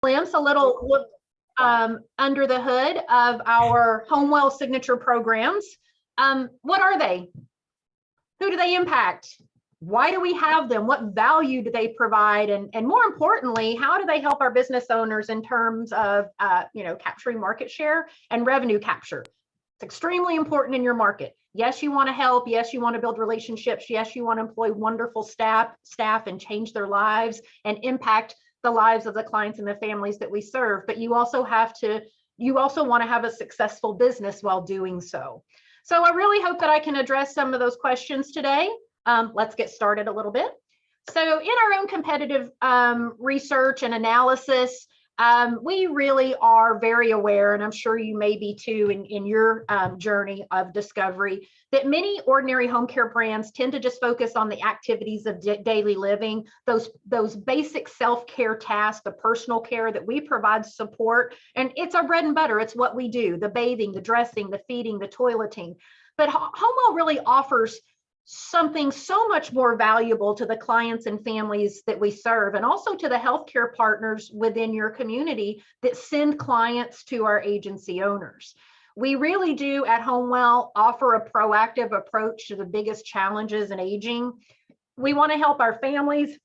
glimpse, a little look under the hood of our HomeWell signature programs. What are they? Who do they impact? Why do we have them? What value do they provide? And more importantly, how do they help our business owners in terms of capturing market share and revenue capture? It's extremely important in your market. Yes, you want to help. Yes, you want to build relationships. Yes, you want to employ wonderful staff and change their lives and impact the lives of the clients and the families that we serve. But you also want to have a successful business while doing so. So I really hope that I can address some of those questions today. Let's get started a little bit. So in our own competitive research and analysis, we really are very aware, and I'm sure you may be too in your journey of discovery, that many ordinary home care brands tend to just focus on the activities of daily living, those basic self-care tasks, the personal care that we provide support, and it's our bread and butter. It's what we do, the bathing, the dressing, the feeding, the toileting. But HomeWell really offers something so much more valuable to the clients and families that we serve, and also to the healthcare partners within your community that send clients to our agency owners. We really do at HomeWell offer a proactive approach to the biggest challenges in aging. We want to help our families,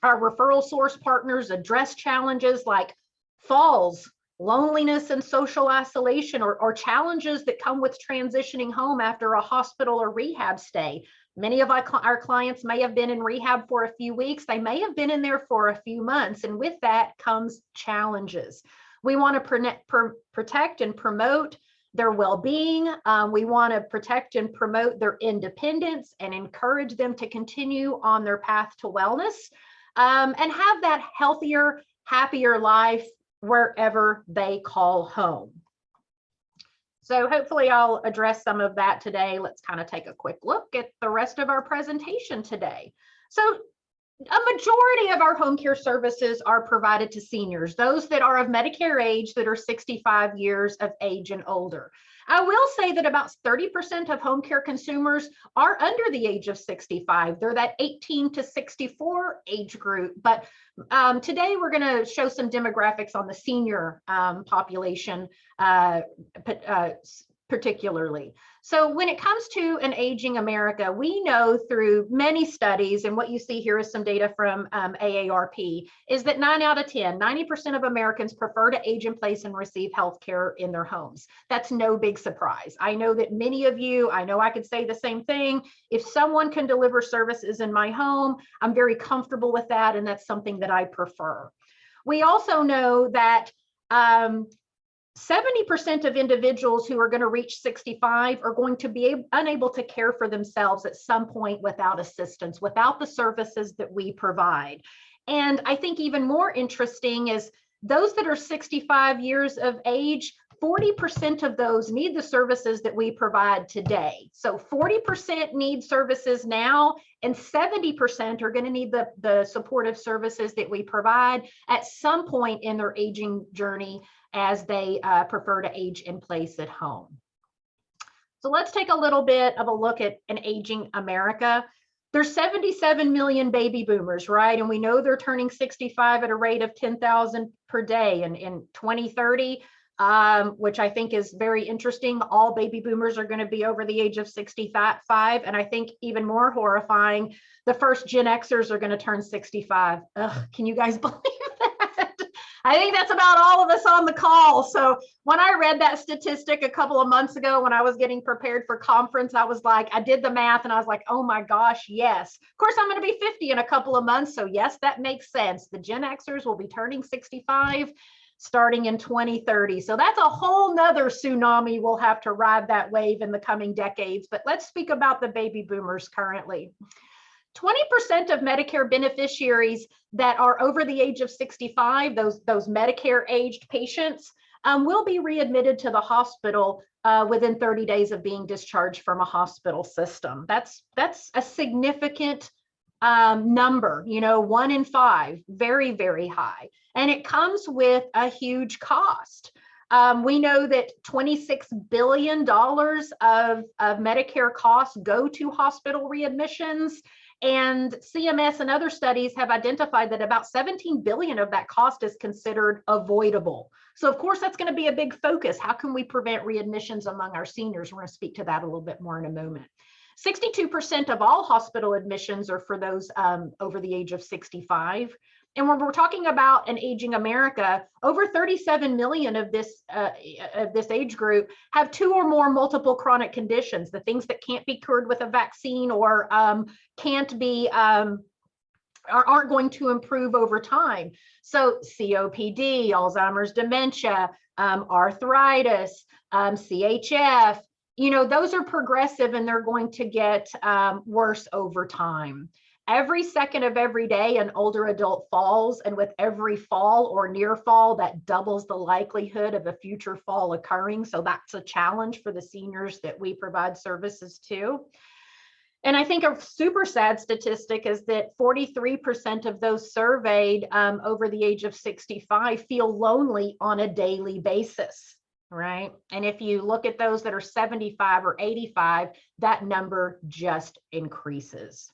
our referral source partners address challenges like falls, loneliness and social isolation, or challenges that come with transitioning home after a hospital or rehab stay. Many of our clients may have been in rehab for a few weeks. They may have been in there for a few months. And with that comes challenges. We want to protect and promote their well-being. We want to protect and promote their independence and encourage them to continue on their path to wellness and have that healthier, happier life wherever they call home. So hopefully I'll address some of that today. Let's kind of take a quick look at the rest of our presentation today. So a majority of our home care services are provided to seniors, those that are of Medicare age that are 65 years of age and older. I will say that about 30% of home care consumers are under the age of 65. They're that 18 to 64 age group. But today we're going to show some demographics on the senior population particularly. So when it comes to an aging America, we know through many studies, and what you see here is some data from AARP, is that 9 out of 10, 90% of Americans prefer to age in place and receive health care in their homes. That's no big surprise. I know that many of you, I know I could say the same thing. If someone can deliver services in my home, I'm very comfortable with that, and that's something that I prefer. We also know that 70% of individuals who are going to reach 65 are going to be unable to care for themselves at some point without assistance, without the services that we provide. And I think even more interesting is those that are 65 years of age, 40% of those need the services that we provide today. So 40% need services now, and 70% are going to need the supportive services that we provide at some point in their aging journey as they prefer to age in place at home. So let's take a little bit of a look at an aging America. There's 77 million baby boomers, right? And we know they're turning 65 at a rate of 10,000 per day. And in 2030, which I think is very interesting, all baby boomers are going to be over the age of 65. And I think even more horrifying, the first Gen Xers are going to turn 65. Ugh, can you guys believe that? I think that's about all of us on the call. So when I read that statistic a couple of months ago, when I was getting prepared for conference, I was like, I did the math and I was like, oh my gosh, yes. Of course, I'm going to be 50 in a couple of months. So yes, that makes sense. The Gen Xers will be turning 65 starting in 2030. So that's a whole nother tsunami. We'll have to ride that wave in the coming decades. But let's speak about the baby boomers currently. 20% of Medicare beneficiaries that are over the age of 65, those Medicare aged patients, will be readmitted to the hospital within 30 days of being discharged from a hospital system. That's a significant number, 1 in 5, very, very high. And it comes with a huge cost. We know that $26 billion of Medicare costs go to hospital readmissions. And CMS and other studies have identified that about 17 billion of that cost is considered avoidable. So of course, that's going to be a big focus. How can we prevent readmissions among our seniors? We're going to speak to that a little bit more in a moment. 62% of all hospital admissions are for those over the age of 65. And when we're talking about an aging America, over 37 million of this age group have 2 or more multiple chronic conditions, the things that can't be cured with a vaccine or can't be aren't going to improve over time. So COPD, Alzheimer's, dementia, arthritis, CHF, you know, those are progressive and they're going to get worse over time. Every second of every day, an older adult falls, and with every fall or near fall, that doubles the likelihood of a future fall occurring. So that's a challenge for the seniors that we provide services to. And I think a super sad statistic is that 43% of those surveyed over the age of 65 feel lonely on a daily basis, right? And if you look at those that are 75 or 85, that number just increases.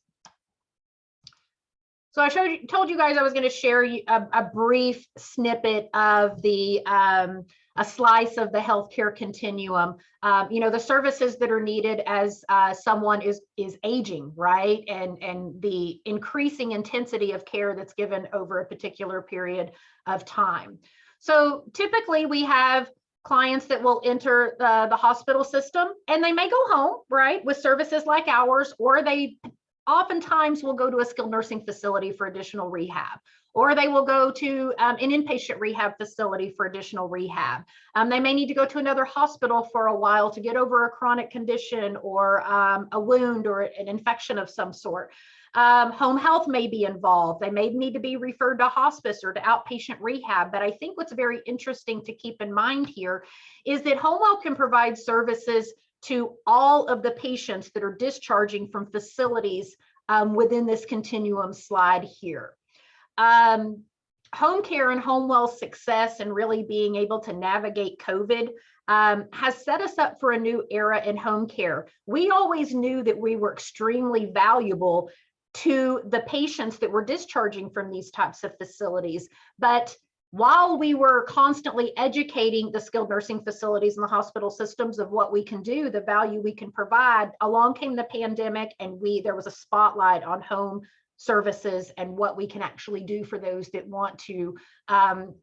So I told you guys I was going to share a brief snippet of the a slice of the healthcare continuum. You know, the services that are needed as someone is aging, right? And the increasing intensity of care that's given over a particular period of time. So typically we have clients that will enter the hospital system and they may go home, right, with services like ours, or they oftentimes will go to a skilled nursing facility for additional rehab, or they will go to an inpatient rehab facility for additional rehab. They may need to go to another hospital for a while to get over a chronic condition or a wound or an infection of some sort. Home health may be involved. They may need to be referred to hospice or to outpatient rehab. But I think what's very interesting to keep in mind here is that HomeWell can provide services to all of the patients that are discharging from facilities within this continuum slide here. Home care and HomeWell's success and really being able to navigate COVID has set us up for a new era in home care. We always knew that we were extremely valuable to the patients that were discharging from these types of facilities, but while we were constantly educating the skilled nursing facilities and the hospital systems of what we can do, the value we can provide, along came the pandemic, and there was a spotlight on home services and what we can actually do for those that want to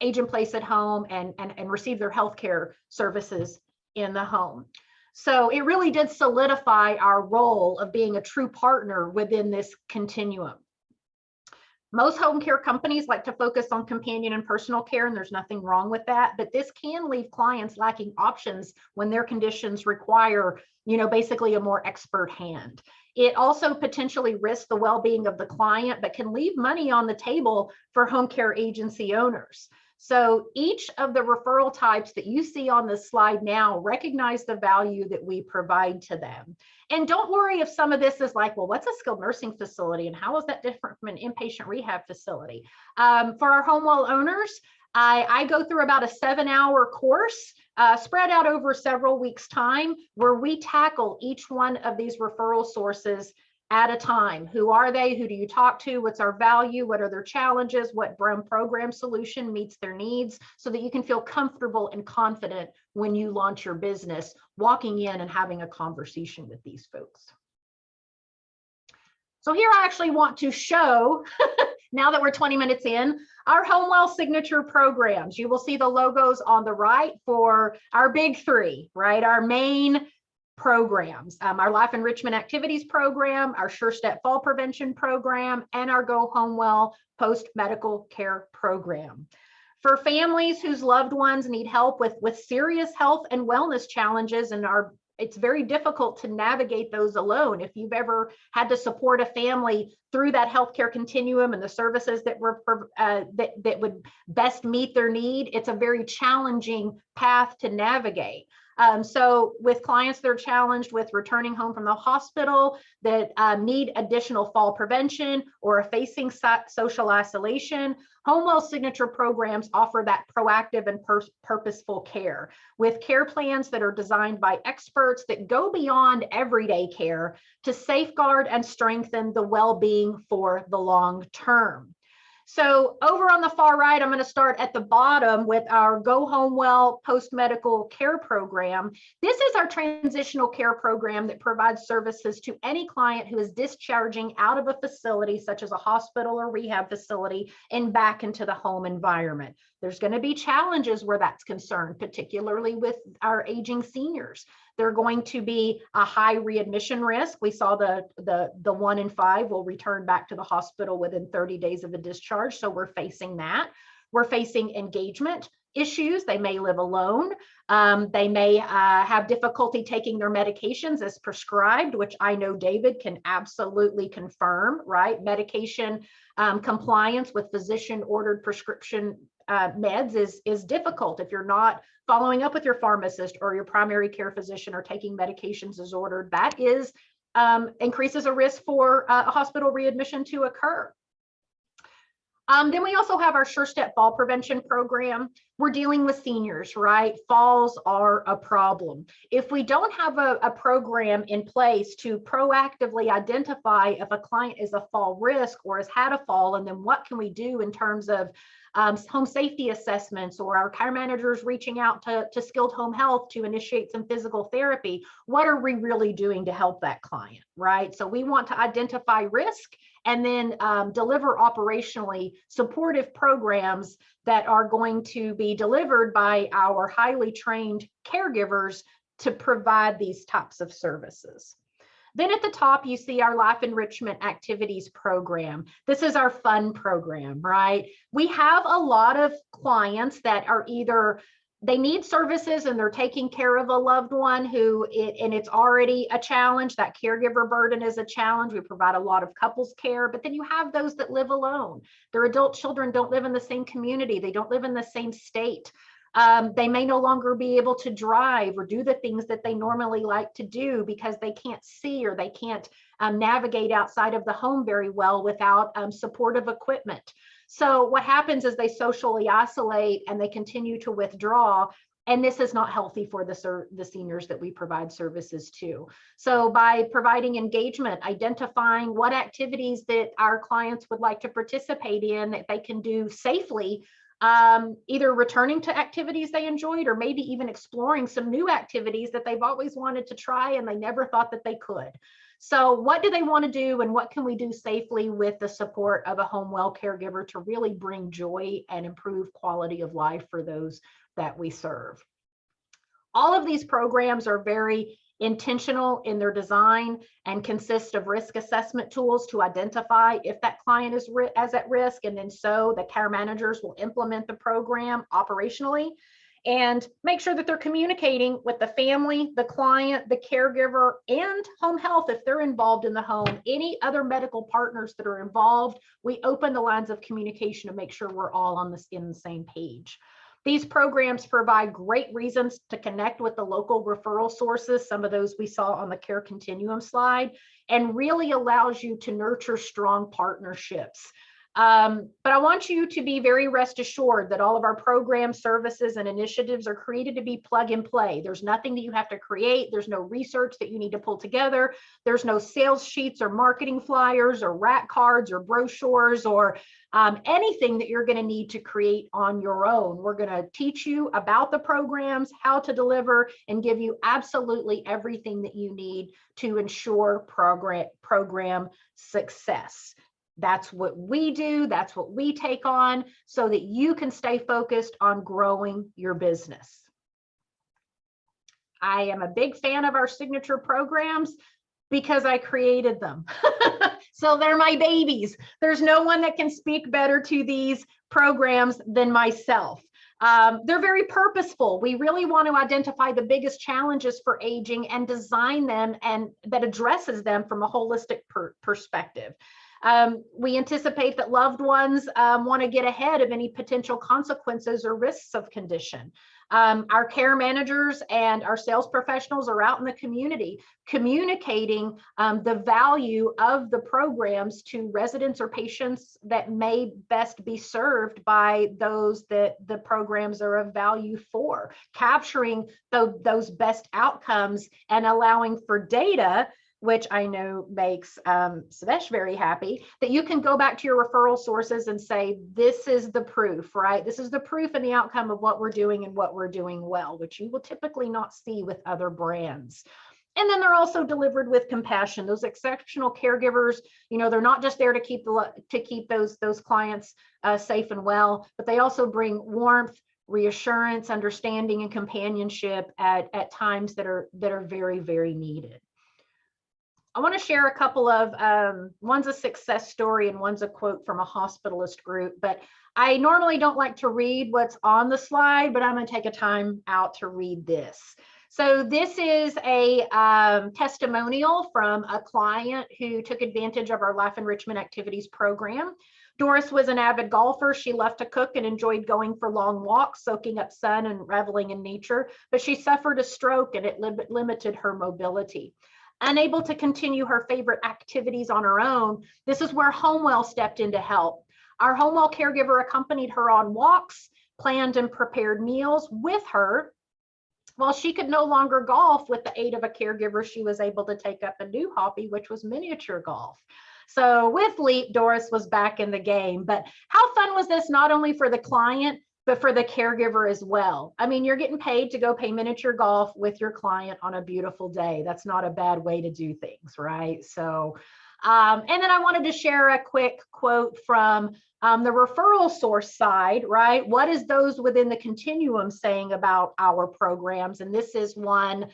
age in place at home and receive their healthcare services in the home. So it really did solidify our role of being a true partner within this continuum. Most home care companies like to focus on companion and personal care, and there's nothing wrong with that, but this can leave clients lacking options when their conditions require, you know, basically a more expert hand. It also potentially risks the well-being of the client, but can leave money on the table for home care agency owners. So each of the referral types that you see on this slide now recognize the value that we provide to them. And don't worry if some of this is like, well, what's a skilled nursing facility and how is that different from an inpatient rehab facility? For our HomeWell owners, I go through about a 7-hour course spread out over several weeks' time where we tackle each one of these referral sources at a time. Who are they? Who do you talk to? What's our value? What are their challenges? What program solution meets their needs, so that you can feel comfortable and confident when you launch your business, walking in and having a conversation with these folks. So here I actually want to show, now that we're 20 minutes in, our HomeWell signature programs. You will see the logos on the right for our big three, right? Our main programs, our Life Enrichment Activities program, our Sure Step Fall Prevention program, and our Go HomeWell Post-Medical Care program. For families whose loved ones need help with serious health and wellness challenges, and it's very difficult to navigate those alone. If you've ever had to support a family through that healthcare continuum and the services that that would best meet their need, it's a very challenging path to navigate. So with clients that are challenged with returning home from the hospital, that need additional fall prevention or are facing social isolation, HomeWell signature programs offer that proactive and purposeful care with care plans that are designed by experts that go beyond everyday care to safeguard and strengthen the well-being for the long term. So over on the far right, I'm going to start at the bottom with our Go Home Well post-medical care program. This is our transitional care program that provides services to any client who is discharging out of a facility, such as a hospital or rehab facility, and back into the home environment. There's going to be challenges where that's concerned, particularly with our aging seniors. They're going to be a high readmission risk. We saw the 1 in 5 will return back to the hospital within 30 days of a discharge. So we're facing that. We're facing engagement issues. They may live alone. They may have difficulty taking their medications as prescribed, which I know David can absolutely confirm, right? Medication compliance with physician ordered prescription meds is difficult if you're not following up with your pharmacist or your primary care physician or taking medications as ordered. That is increases a risk for a hospital readmission to occur. Then we also have our Sure Step Fall Prevention Program. We're dealing with seniors, right? Falls are a problem. If we don't have a program in place to proactively identify if a client is a fall risk or has had a fall, and then what can we do in terms of home safety assessments or our care managers reaching out to Skilled Home Health to initiate some physical therapy, what are we really doing to help that client, right? So we want to identify risk and then deliver operationally supportive programs that are going to be delivered by our highly trained caregivers to provide these types of services. Then at the top, you see our Life Enrichment Activities program. This is our fun program, right? We have a lot of clients that are either they need services and they're taking care of a loved one and it's already a challenge. That caregiver burden is a challenge. We provide a lot of couples care, but then you have those that live alone. Their adult children don't live in the same community. They don't live in the same state. They may no longer be able to drive or do the things that they normally like to do because they can't see or they can't navigate outside of the home very well without supportive equipment. So what happens is they socially isolate and they continue to withdraw, and this is not healthy for the seniors that we provide services to. So by providing engagement, identifying what activities that our clients would like to participate in that they can do safely, either returning to activities they enjoyed or maybe even exploring some new activities that they've always wanted to try and they never thought that they could. So what do they want to do and what can we do safely with the support of a HomeWell caregiver to really bring joy and improve quality of life for those that we serve? All of these programs are very intentional in their design and consist of risk assessment tools to identify if that client is at risk, and then so the care managers will implement the program operationally and make sure that they're communicating with the family, the client, the caregiver, and home health if they're involved in the home. Any other medical partners that are involved, we open the lines of communication to make sure we're all on the same page. These programs provide great reasons to connect with the local referral sources, some of those we saw on the care continuum slide, and really allows you to nurture strong partnerships. But I want you to be very rest assured that all of our programs, services, and initiatives are created to be plug and play. There's nothing that you have to create. There's no research that you need to pull together. There's no sales sheets or marketing flyers or rack cards or brochures or anything that you're going to need to create on your own. We're going to teach you about the programs, how to deliver, and give you absolutely everything that you need to ensure program success. That's what we do. That's what we take on so that you can stay focused on growing your business. I am a big fan of our signature programs because I created them. So they're my babies. There's no one that can speak better to these programs than myself. They're very purposeful. We really want to identify the biggest challenges for aging and design them and that addresses them from a holistic perspective. We anticipate that loved ones want to get ahead of any potential consequences or risks of condition. Our care managers and our sales professionals are out in the community communicating the value of the programs to residents or patients that may best be served by those that the programs are of value for, capturing those best outcomes and allowing for data, which I know makes Savesh very happy, that you can go back to your referral sources and say, this is the proof, right? This is the proof and the outcome of what we're doing and what we're doing well, which you will typically not see with other brands. And then they're also delivered with compassion. Those exceptional caregivers, you know, they're not just there to keep those clients safe and well, but they also bring warmth, reassurance, understanding, and companionship at times that are very, very needed. I want to share a couple of, one's a success story and one's a quote from a hospitalist group, but I normally don't like to read what's on the slide, but I'm going to take a time out to read this. So this is a testimonial from a client who took advantage of our Life Enrichment Activities program. Doris was an avid golfer. She loved to cook and enjoyed going for long walks, soaking up sun and reveling in nature, but she suffered a stroke and it limited her mobility. Unable to continue her favorite activities on her own, this is where HomeWell stepped in to help. Our HomeWell caregiver accompanied her on walks, planned and prepared meals with her. While she could no longer golf with the aid of a caregiver, she was able to take up a new hobby, which was miniature golf. So with LEAP, Doris was back in the game. But how fun was this, not only for the client, but for the caregiver as well? I mean, you're getting paid to go play miniature golf with your client on a beautiful day. That's not a bad way to do things, right? So, and then I wanted to share a quick quote from the referral source side, right? What is those within the continuum saying about our programs? And this is one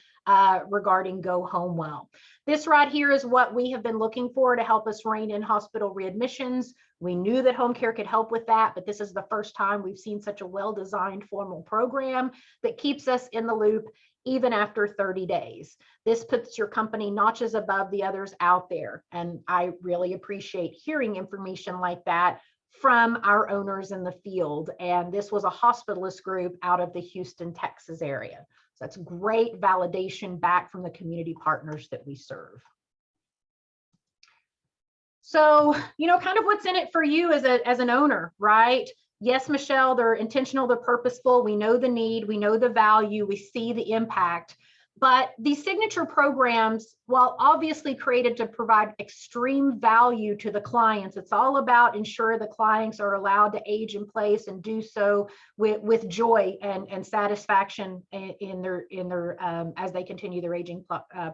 regarding Go HomeWell. This right here is what we have been looking for to help us rein in hospital readmissions. We knew that home care could help with that, but this is the first time we've seen such a well-designed formal program that keeps us in the loop even after 30 days. This puts your company notches above the others out there. And I really appreciate hearing information like that from our owners in the field. And this was a hospitalist group out of the Houston, Texas area. So that's great validation back from the community partners that we serve. So, you know, kind of what's in it for you as an owner, right? Yes, Michelle, they're intentional, they're purposeful. We know the need, we know the value, we see the impact. But these signature programs, while obviously created to provide extreme value to the clients, it's all about ensuring the clients are allowed to age in place and do so with joy and satisfaction in their as they continue their aging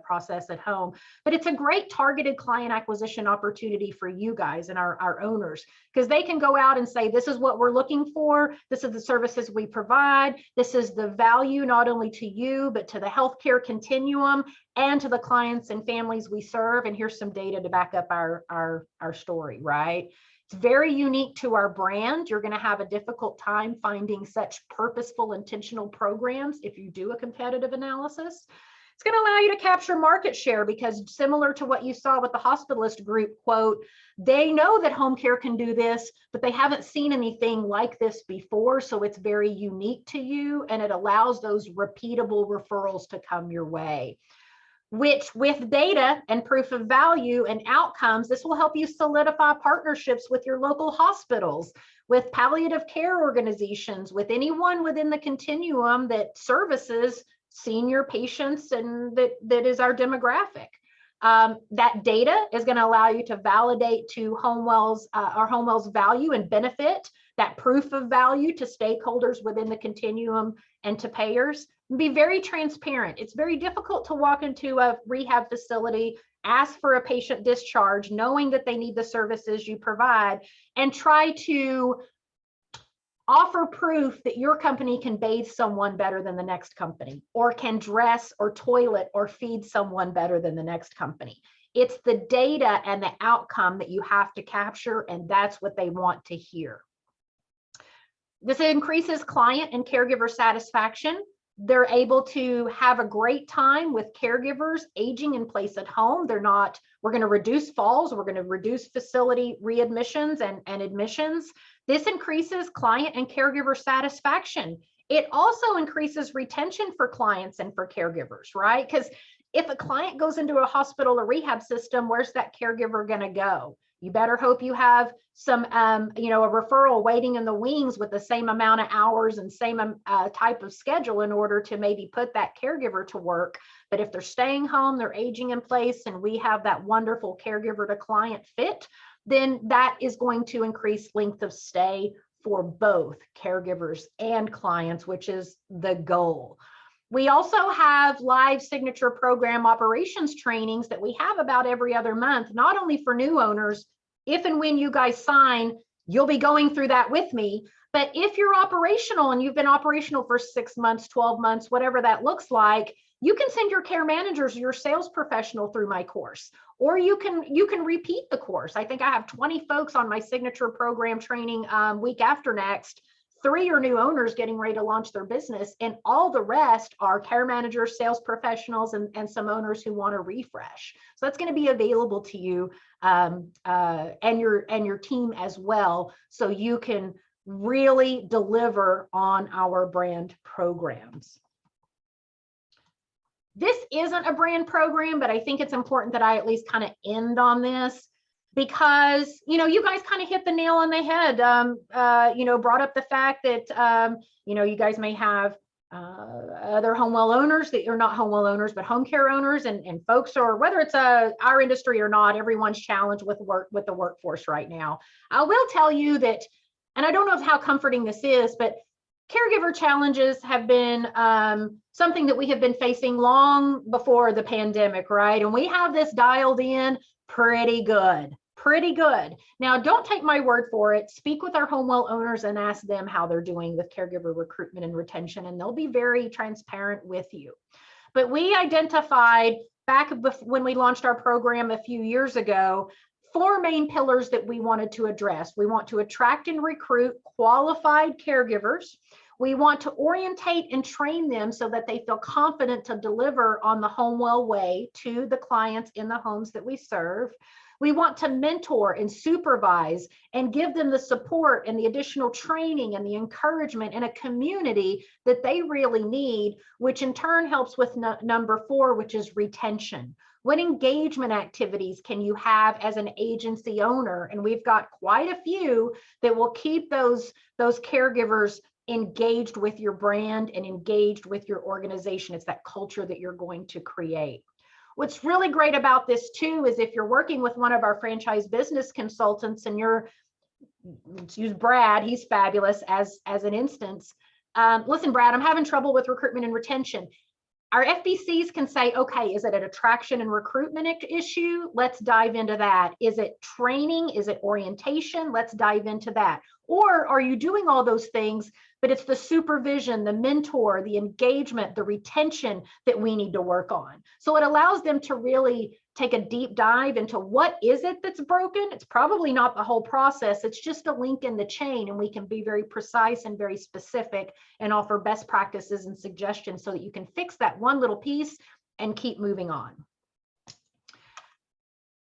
process at home. But it's a great targeted client acquisition opportunity for you guys and our owners, because they can go out and say, this is what we're looking for, this is the services we provide, this is the value not only to you, but to the healthcare continuum and to the clients and families we serve. And here's some data to back up our story, right? It's very unique to our brand. You're going to have a difficult time finding such purposeful, intentional programs if you do a competitive analysis. It's going to allow you to capture market share because, similar to what you saw with the hospitalist group quote, they know that home care can do this, but they haven't seen anything like this before. So it's very unique to you, and it allows those repeatable referrals to come your way, which with data and proof of value and outcomes, this will help you solidify partnerships with your local hospitals, with palliative care organizations, with anyone within the continuum that services senior patients, and that is our demographic. That data is going to allow you to validate to HomeWell's value and benefit, that proof of value to stakeholders within the continuum and to payers. Be very transparent. It's very difficult to walk into a rehab facility, ask for a patient discharge, knowing that they need the services you provide, and try to offer proof that your company can bathe someone better than the next company, or can dress or toilet or feed someone better than the next company. It's the data and the outcome that you have to capture, and that's what they want to hear. This increases client and caregiver satisfaction. They're able to have a great time with caregivers aging in place at home. We're going to reduce falls. We're going to reduce facility readmissions and admissions. This increases client and caregiver satisfaction. It also increases retention for clients and for caregivers, right? Because if a client goes into a hospital or rehab system, where's that caregiver going to go? You better hope you have some, a referral waiting in the wings with the same amount of hours and same type of schedule in order to maybe put that caregiver to work. But if they're staying home, they're aging in place, and we have that wonderful caregiver to client fit, then that is going to increase length of stay for both caregivers and clients, which is the goal. We also have live signature program operations trainings that we have about every other month, not only for new owners. If and when you guys sign, you'll be going through that with me. But if you're operational and you've been operational for 6 months, 12 months, whatever that looks like, you can send your care managers, your sales professional through my course, or you can repeat the course. I think I have 20 folks on my signature program training week after next. 3 are new owners getting ready to launch their business, and all the rest are care managers, sales professionals, and some owners who want to refresh. So that's going to be available to you and your team as well, so you can really deliver on our brand programs. This isn't a brand program, but I think it's important that I at least kind of end on this, because, you guys kind of hit the nail on the head, brought up the fact that, you guys may have other HomeWell owners that are not HomeWell owners, but home care owners, and folks, or whether it's our industry or not, everyone's challenged with the workforce right now. I will tell you that, and I don't know how comforting this is, but caregiver challenges have been something that we have been facing long before the pandemic, right? And we have this dialed in pretty good. Now, don't take my word for it. Speak with our HomeWell owners and ask them how they're doing with caregiver recruitment and retention, and they'll be very transparent with you. But we identified back when we launched our program a few years ago, 4 main pillars that we wanted to address. We want to attract and recruit qualified caregivers. We want to orientate and train them so that they feel confident to deliver on the HomeWell way to the clients in the homes that we serve. We want to mentor and supervise and give them the support and the additional training and the encouragement and a community that they really need, which in turn helps with number 4, which is retention. What engagement activities can you have as an agency owner? And we've got quite a few that will keep those caregivers engaged with your brand and engaged with your organization. It's that culture that you're going to create. What's really great about this too is if you're working with one of our franchise business consultants, and let's use Brad, he's fabulous as an instance. Listen, Brad, I'm having trouble with recruitment and retention. Our FBCs can say, okay, is it an attraction and recruitment issue? Let's dive into that. Is it training? Is it orientation? Let's dive into that. Or are you doing all those things, but it's the supervision, the mentor, the engagement, the retention that we need to work on? So it allows them to really take a deep dive into what is it that's broken. It's probably not the whole process. It's just a link in the chain, and we can be very precise and very specific and offer best practices and suggestions so that you can fix that one little piece and keep moving on.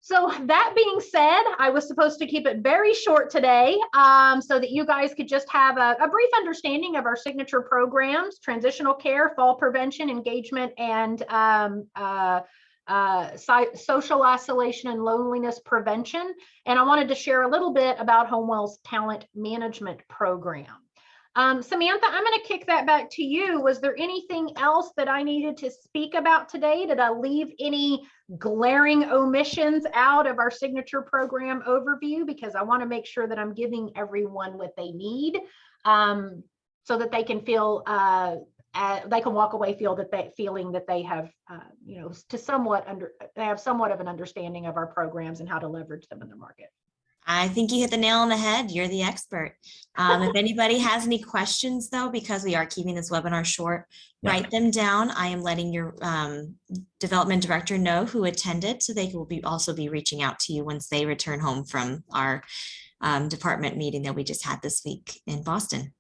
So that being said, I was supposed to keep it very short today so that you guys could just have a brief understanding of our signature programs: transitional care, fall prevention, engagement, and social isolation and loneliness prevention. And I wanted to share a little bit about HomeWell's talent management program. Samantha, I'm going to kick that back to you. Was there anything else that I needed to speak about today? Did I leave any glaring omissions out of our signature program overview? Because I want to make sure that I'm giving everyone what they need so that they can feel they can walk away feeling that they have they have somewhat of an understanding of our programs and how to leverage them in the market. I think you hit the nail on the head. You're the expert. If anybody has any questions, though, because we are keeping this webinar short, write them down. I am letting your development director know who attended, so they will also be reaching out to you once they return home from our department meeting that we just had this week in Boston.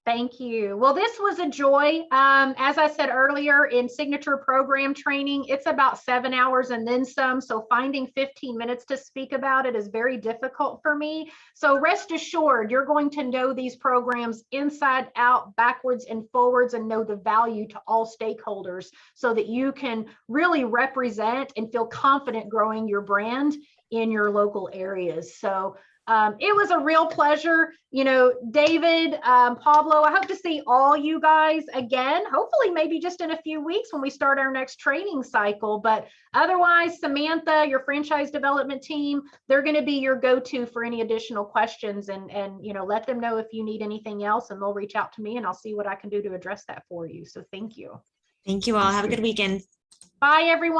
Thank you. Well, this was a joy. As I said earlier, in signature program training, it's about 7 hours and then some. So finding 15 minutes to speak about it is very difficult for me. So rest assured, you're going to know these programs inside out, backwards and forwards, and know the value to all stakeholders so that you can really represent and feel confident growing your brand in your local areas. So it was a real pleasure. You know, David, Pablo, I hope to see all you guys again, hopefully maybe just in a few weeks when we start our next training cycle. But otherwise, Samantha, your franchise development team, they're going to be your go-to for any additional questions, and you know, let them know if you need anything else, and they'll reach out to me and I'll see what I can do to address that for you. So thank you. Thank you all. Have a good weekend. Bye, everyone.